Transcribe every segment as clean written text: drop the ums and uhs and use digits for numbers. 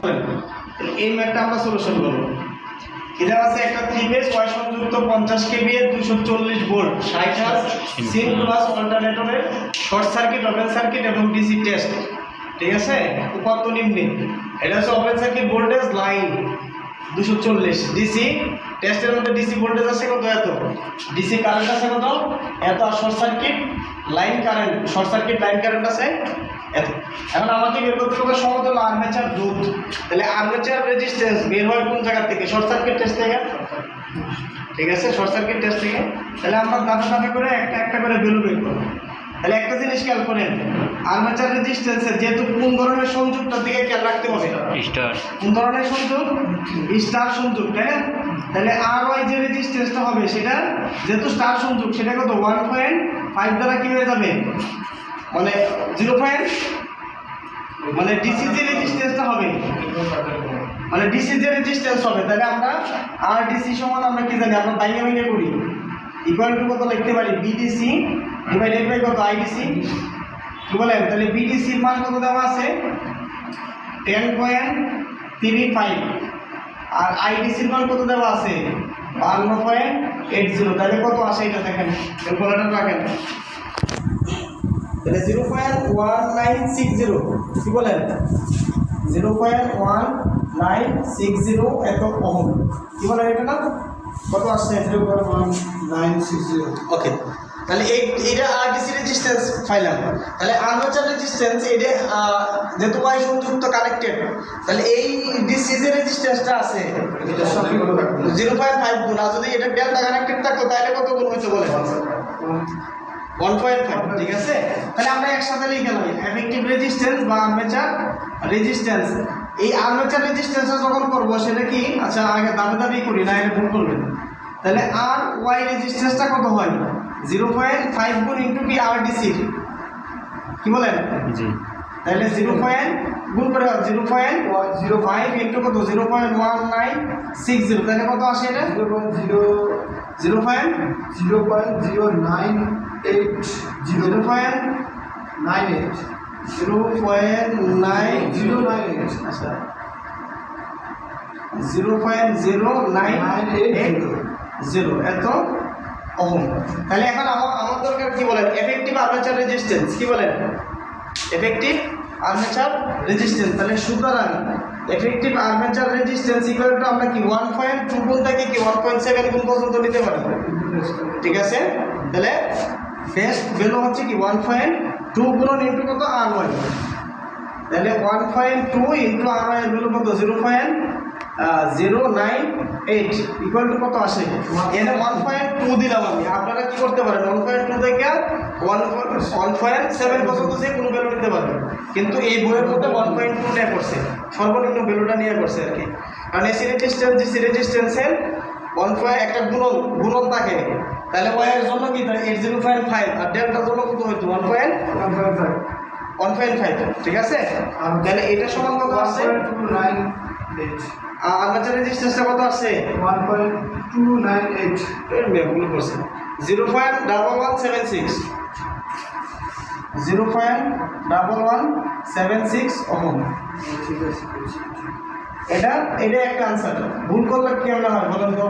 এই ম্যাথটা আমরা সলিউশন করব। এটা আছে একটা 3 ফেজ ওয়াই সংযুক্ত 50 কেভি 240 ভোল্ট 60 হার্জ সিন প্লাস অল্টারনেটরের শর্ট সার্কিট ওপেন সার্কিট এবং ডিসি টেস্ট। ঠিক আছে, উপাত্ত নিম্নে। এটা হচ্ছে open circuit voltage line 240, DC টেস্টের মধ্যে ডিসি ভোল্টেজ আছে কত, এত, ডিসি কারেন্ট আছে কত, এত, আর short circuit line current, short circuit line current আছে এত। এখন আমাকে বের করতে হবে সমতুল্য আর্মেচার রোধ। তাহলে আর্মেচার রেজিস্ট্যান্স বের হয় কোন জায়গা থেকে? শর্ট সার্কিট টেস্ট থেকে। ঠিক আছে, শর্ট সার্কিট টেস্ট থেকে। তাহলে আমরা ধাপে ধাপে করে একটা একটা করে ভ্যালু বের করব। তাহলে একটা জিনিস খেয়াল করেন, আর্মেচার রেজিস্ট্যান্সের যেহেতু কোন ধরনের সংযোগটার দিকে খেয়াল রাখতে হবে, স্টার। কোন ধরনের সংযোগ? স্টার সংযোগ, তাই না? তাহলে আর ওয়াই যে রেজিস্ট্যান্সটা হবে সেটা যেহেতু স্টার সংযোগ, সেটা কত 1.5 দ্বারা কি হয়ে যাবে, মানে 0. মানে ডিসি যে রেজিস্ট্যান্সটা হবে, মানে ডিসি যে রেজিস্ট্যান্স হবে, তাহলে আমরা আর ডিসি সমান আমরা কি জানি, আমরা বাইরে বাইরে করি, ইকুয়াল টু কত লিখতে পারি, বিডিসি ডিভাইডেড বাই কত, আইডিসি। কি বলেন? তাহলে বিডিসির মান কত দেওয়া আছে 10.35, আর আইডিসির মান কত দেওয়া আছে 52.80। তাহলে কত আসে এটা দেখেন, ক্যালকুলেটর রাখেন। তাহলে 0.1960, কি বলেন, 0.1960 এত ওহম। কি বলেন এটা না, কত আসছে 0.1960। ওকে, তাহলে এইটা আরডিসি রেজিস্ট্যান্স পাইলাম। তাহলে আর্মেচার রেজিস্ট্যান্স এটা যেহেতু ওয়াই সংযুক্ত কানেক্টেড, তাহলে এই ডিসি যে রেজিস্ট্যান্সটা আছে 0.5 গুণ, আর যদি এটা ডেল্টা কানেক্টেড থাকতো তাহলে কত গুণ হইতো বলে 1.5। ঠিক আছে, তাহলে আমরা একসাথে লিখে গেলাম এফেক্টিভ রেজিস্ট্যান্স বা আর্মেচার রেজিস্ট্যান্স। এই আর্মেচার রেজিস্ট্যান্সটা যখন করবো সেটা কি, আচ্ছা আগে দাবি দাবি করি না, এটা ভুল করবেন। তাহলে আর ওয়াই রেজিস্ট্যান্সটা কত হয় 0.5 গুণ ইন্টু কি আরডিসি, কি বলেন? জি। তাহলে 0. গুণ করে 0.05 ইন্টু কত 0.1960, তাহলে কত আসে এটা 0.098 আচ্ছা 0.0980 এত ওহম। তাহলে এখন আমার দরকার কি বলেন, এফেক্টিভ আর্মেচার রেজিস্ট্যান্স। কি বলেন? Effective armature resistance. তাহলে সুতরাং effective armature resistance equal to আমরা কি 1.2 গুণ থেকে কি 1.7 গুণ পর্যন্ত নিতে পারি। ঠিক আছে, তাহলে বেস্ট ভ্যালু হচ্ছে কি 1.2 গুণ ইন্টু কত আর ওয়াই। তাহলে 1.2 ইন্টু আর ওয়াই এর ভ্যালু কত 0.098 ইকুয়াল টু কত আসে, এখানে 1.2 দিলাম আমি। আপনারা কি করতে পারেন 1.2 থেকে 1.7 পর্যন্ত যে কোনো ভ্যালু নিতে পারবেন, কিন্তু এই বইয়ের মধ্যে 1.2 নিয়ে করছে, সর্বনিম্ন ভ্যালুটা নিয়ে করছে আর কি। কারণ এসি রেজিস্ট্যান্স ডিসি রেজিস্ট্যান্সের একটা গুণন থাকে। তাহলে ওয়াই এর জন্য কি 0.5 আর ডেল্টার জন্য কত হইতো 1.5। ঠিক আছে, তাহলে এটা সমান কত আসছে, আর্মেচার রেজিস্ট্যান্সটা কত আছে 1.298 এর ভ্যালু করছে 0.1176 ওহম। ঠিক আছে, এটা একটা আনসার। ভুল করলে কেমন হয় বলেন তো,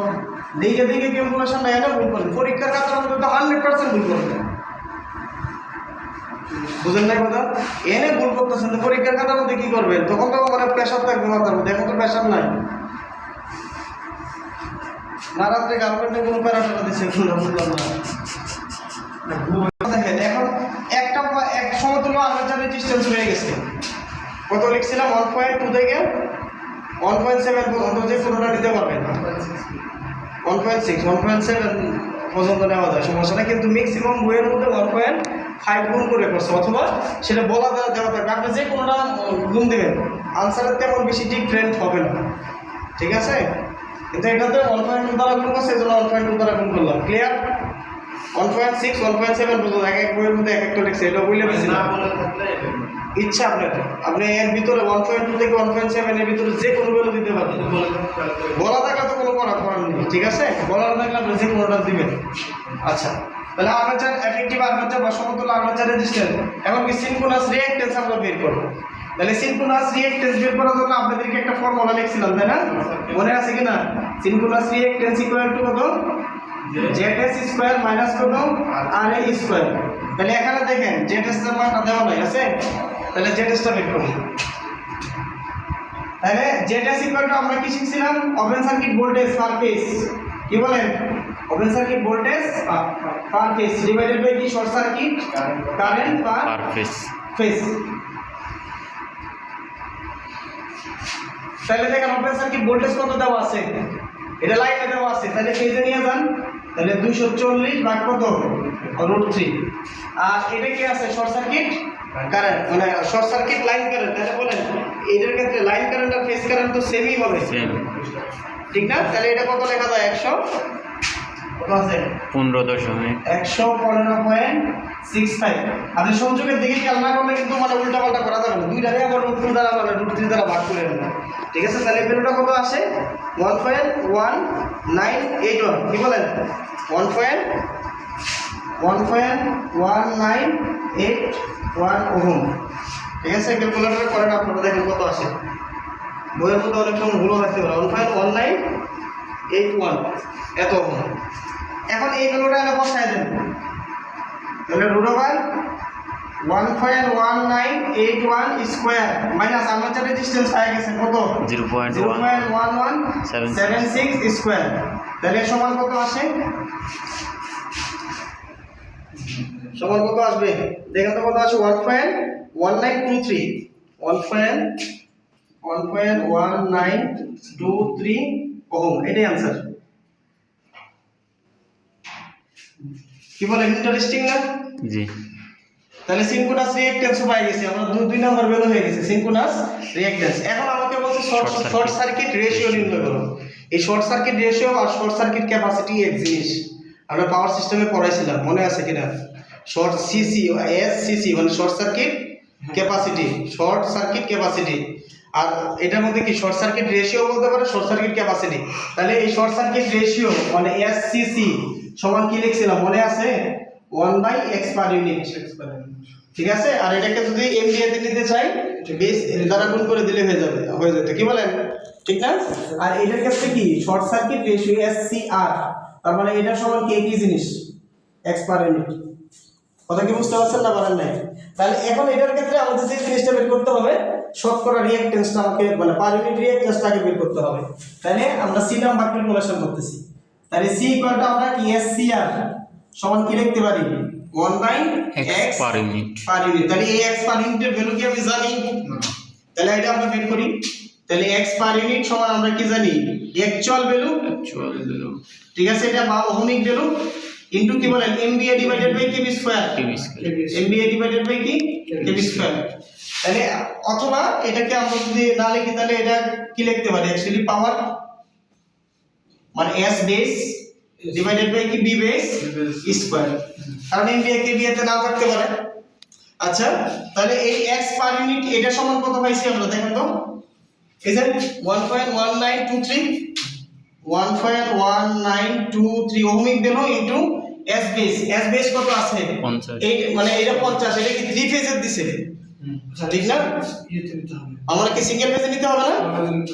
দিকে দিকে ক্যালকুলেশন নাই না, ভুল করলেন পরীক্ষার খাতার মধ্যে তো 100% ভুল করবেন। বুঝেন না কথা, এনে ভুল করতেছেন তো পরীক্ষার খাতার মধ্যে কি করবেন, তখন তো মানে প্রেশার থাকবে মাথার মধ্যে। এখন তো প্রেশার নাই না, রাত্রে গার্লফ্রেন্ডে কোনো প্যারাটা দিচ্ছে বুঝলাম না। দেখেন এখন এক সমতুল্য আর্মেচার রেজিস্ট্যান্স হয়ে গেছে। কত লিখছিলাম 1.2 থেকে 1.7 পর্যন্ত যে কোনোটা নিতে পারবেন, 1.6 1.7 পর্যন্ত নেওয়া যায়, সমস্যা না। কিন্তু ম্যাক্সিমাম বইয়ের মধ্যে 1.5 গুণ করে করছে, অথবা সেটা বলা দেওয়া থাকবে, আপনি যে কোনোটা গুণ দেবেন, আনসারের তেমন বেশি ডিফারেন্ট হবে না। ঠিক আছে, কিন্তু এটাতে 1.2 দ্বারা গুণ করছে, এই জন্য 1.2 দ্বারা গুণ করলাম। ক্লিয়ার? 1.6 1.7 পর্যন্ত এক বইয়ের মধ্যে এক একটা লেখছে, এটা বইলে বেশি না ইচ্ছা আপনার। আপনি এর ভিতরে 1.2 থেকে 1.7 এর ভিতরে যে কোনো ভ্যালু দিতে পারবেন, বলা থাকলে তো কোনো করার নেই। ঠিক আছে, বলা থাকলে আপনি যে কোনোটা দিবেন। আচ্ছা, তাহলে আর্মেচার এফেক্টিভ আর্মেচার বা সমতুল্য আর্মেচার রেজিস্ট্যান্স। এখন কি সিনক্রোনাস রিঅ্যাকট্যান্স আমরা বের করব। তাহলে সিনক্রোনাস রিঅ্যাকট্যান্স বের করার জন্য আপনাদেরকে একটা ফর্মুলা লিখছিলাম, তাই না? মনে আছে কিনা? সিনক্রোনাস রিঅ্যাকট্যান্স ইকুয়াল টু কত? ZS স্কয়ার মাইনাস কত? RA square. তাহলে এখানে দেখেন ZS এর মানটা দেওয়া নাই আছে, তাহলে ZS টা বের করি। তাহলে ZS ইকুয়াল টু আমরা কি শিখছিলাম? Open circuit voltage per phase. কি বলেন? Open circuit voltage per phase divided by কি? Short circuit current per phase. তাহলে দেখেন ওপেন সার্কিট ভোল্টেজ কত দেওয়া আছে, এটা লাইনে দেওয়া আছে, তাহলে ফেজে নিয়ে যান। তাহলে 240 ভাগ কত? √3। আর এটা কি আছে? শর্ট সার্কিট কারেন্ট, মানে শর্ট সার্কিট লাইন কারেন্ট। তাহলে বলেন এটার ক্ষেত্রে লাইন কারেন্ট আর ফেজ কারেন্ট তো সেমই হবে, ঠিক না? তাহলে এটা কত লেখা যায়? 100 কত আছে? 115.65। আপনি সংযোগের দিকে খেয়াল না করলে কিন্তু মানে উল্টা পাল্টা করা যাবে না, দুইটারে আবার √2 দ্বারা মানে √3 দ্বারা ভাগ করে নেবেন, ঠিক আছে? তাহলে ভ্যালুটা কত আসে? 1.1981। কি বলেন? 1.1981 ওহম, ঠিক আছে? ক্যালকুলেটরে করেন আপনারা, দেখেন কত আসে। বইয়ের মধ্যে অনেক সময় ভুলও থাকতে পারে। 1.1981 এত ওহম। এখন এই ভ্যালুটা এনে বসায় দেন, তাহলে √1.1981 স্কয়ার মাইনাস আর্মেচার রেজিস্ট্যান্স পাওয়া গেছে কত? 0.1176 স্কয়ার। তাহলে সমান কত আসে? সমান কত আসবে? দেখেন তো কত আছে? 1.1923 1.1923 ওহম। এটাই आंसर। কি বলে? ইন্টারেস্টিং না? জি। তাহলে সিনক্রোনাস রিঅ্যাকট্যান্স পাই গেছি আমরা, দুই নাম্বার ভ্যালু হয়ে গেছে সিনক্রোনাস রিঅ্যাকট্যান্স। এখন আমাকে বলছে শর্ট সার্কিট রেশিও নির্ণয় করো। এই শর্ট সার্কিট রেশিও আর শর্ট সার্কিট ক্যাপাসিটি এক জিনিস, আমরা পাওয়ার সিস্টেমে পড়াইছিলাম, মনে আছে কিনা? শর্ট সিসি এসসিসি মানে short circuit capacity, short circuit capacity. আর এটার মধ্যে কি শর্ট সার্কিট রেশিও বলতে পারে, শর্ট সার্কিট ক্যাপাসিটি। তাহলে এই শর্ট সার্কিট রেশিও মানে এসসিসি সমান কি লিখছিলাম মনে আছে? 1/x পার ইউনিট, ঠিক আছে? আর এটাকে যদি এমভিএ তে নিতে চাই বেস দ্বারা গুণ করে দিলে হয়ে যেত। কি বলেন? ঠিক না? আর এটার ক্ষেত্রে কি শর্ট সার্কিট রেশিও এসসিআর, তার মানে এটা সমান কি জিনিস? x per unit. কথা কি বুঝতে পারছেন না? পারেন নাই? তাহলে এখন এটার ক্ষেত্রে আমাদের যে জিনিসটা বের করতে হবে, শতকরা রিঅ্যাকট্যান্সটা আমাকে মানে পার ইউনিট রিঅ্যাকট্যান্সটাকে বের করতে হবে। তাহলে আমরা সি নাম্বার ক্যালকুলেশন করতেছি। তাহলে সি ইকুয়ালটা আমরা কি এসসিআর সমান কি লিখতে পারি? 1/x per unit. তাহলে এই x পার ইউনিটের ভ্যালু কি আমি জানি? তাহলে এটা আমরা বের করি। তাহলে x পার ইউনিট সমান আমরা কি জানি? অ্যাকচুয়াল ভ্যালু, ঠিক আছে? এটা বা ওহমিক ভ্যালু ইনটু কি বলেন? MVA divided by KV square. MVA divided by কি? KV square. তাহলে অথবা এটাকে আমরা যদি না লিখি তাহলে এটা কি লিখতে পারি? অ্যাকচুয়ালি পাওয়ার মানে S বেস ডিভাইডেড বাই কি? B base square. কারণ MVA কেভি তে নাও থাকতে পারে। আচ্ছা, তাহলে এই x পার ইউনিট এটা সমান কত পাইছি আমরা? দেখেন তো, এই যে 1.1923 ohmic value into S base কত আছে? 50। এই মানে এটা 50, এটা কি 3 ফেজের দিছে, ঠিক না? আমরা কি সিঙ্গেল ফেজে নিতে হবে না?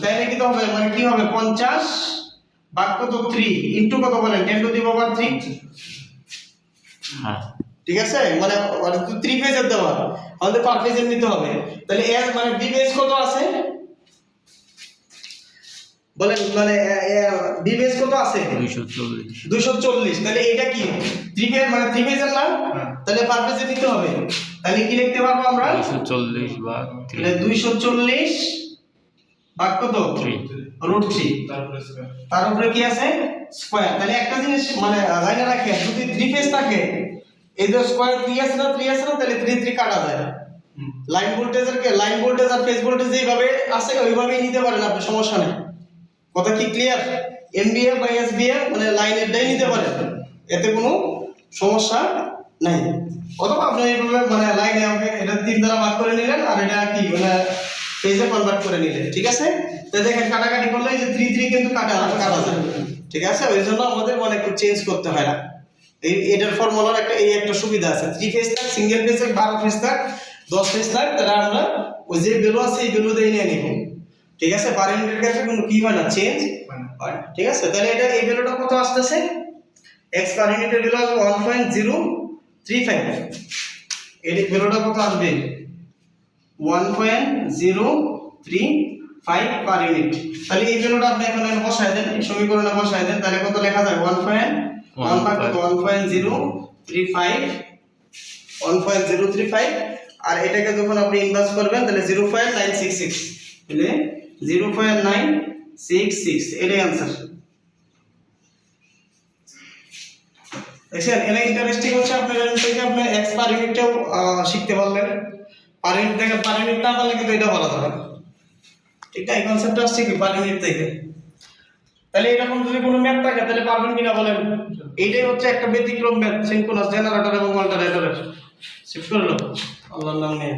তাই নাকি তো হবে, মানে কি হবে? 50 ভাগ কত? 3 ইনটু কত বলেন? 10 টু দি পাওয়ার 3। হ্যাঁ, ঠিক আছে? মানে 3 ফেজের দেওয়া, আমাদের পার ফেজের নিতে হবে। তাহলে S মানে B বেস কত আছে বলেন? মানে B বেস কত আছে? 240। তাহলে এটা কি 3 ফেজ মানে 3 ফেজের না? তাহলে পার ফেজে নিতে হবে। তাহলে কি লিখতে পারবো আমরা? 240 ভাগ 3। তাহলে 240 ভাগ কত? 3 √3, তার উপরে কি আছে? স্কয়ার। তাহলে একটা জিনিস মানে জানা রাখেন, যদি 3 ফেজ থাকে এই যে স্কয়ার 3 আছে না, তাহলে 3 কাটা যায়। লাইন ভোল্টেজ আর ফেজ ভোল্টেজ যেভাবে আছে ওইভাবেই নিতে পারেন আপনি, সমস্যা নেই। কথা কি ক্লিয়ার? এমভিএ বাই এসভিএ মানে লাইনেরটাই নিতে পারেন, এতে কোনো সমস্যা নাই। অথবা আপনি এইভাবে মানে লাইনে আমাকে এটা 3 দ্বারা ভাগ করে নিলেন আর এটা কি মানে ফেজে কনভার্ট করে নিলেন, ঠিক আছে? তো দেখেন কাটাকাটি করলে এই যে 3 কিন্তু কাটা যায়, ঠিক আছে? ওই জন্য আমাদের মানে একটু চেঞ্জ করতে হয় না। এটার ফর্মুলার একটা সুবিধা আছে, 3 ফেজ থাক, সিঙ্গেল ফেজ থাক, 12 ফেজ থাক, 10 পেজ থাক, তাহলে আমরা ওই যে ভ্যালু আছে এই ভ্যালু দিয়ে নিয়ে নিব। ঠিক আছে, পার ইউনিটের কাছে কোনো কি হয় না, চেঞ্জ হয় না। ঠিক আছে, তাহলে এটা এই ভ্যালুটা কত আসতেছে, x পার ইউনিটের ভ্যালু আসবে 1.035। এর ভ্যালুটা কত আসবে 1.035 পার ইউনিট। তাহলে এই ভ্যালুটা আপনি এখানে বসায় দেন, এই সমীকরণে বসায় দেন, তাহলে কত লেখা যায় 1.035 আর এটাকে যখন আপনি ইনভার্স করবেন তাহলে 0.966, তাহলে 0.966 এটাই आंसर। দেখেন এটা ইন্টারেস্টিং হচ্ছে, আপনারা থেকে আপনি x পার ইউনিটটাও শিখতে পারলেন। পার ইউনিট থেকে পার ইউনিট না পারলে কিন্তু এটা বলা যাবে না। ঠিক না, এই কনসেপ্টটা আসছে কি পার ইউনিট থেকে। তাহলে এরকম যদি কোনো ম্যাথ থাকে তাহলে পারবেন কিনা বলেন। এইটাই হচ্ছে একটা ব্যতিক্রম ম্যাথ, সিনক্রোনাস জেনারেটর এবং অল্টারনেটরের। শিফট করে লো আল্লাহর নাম নিয়ে।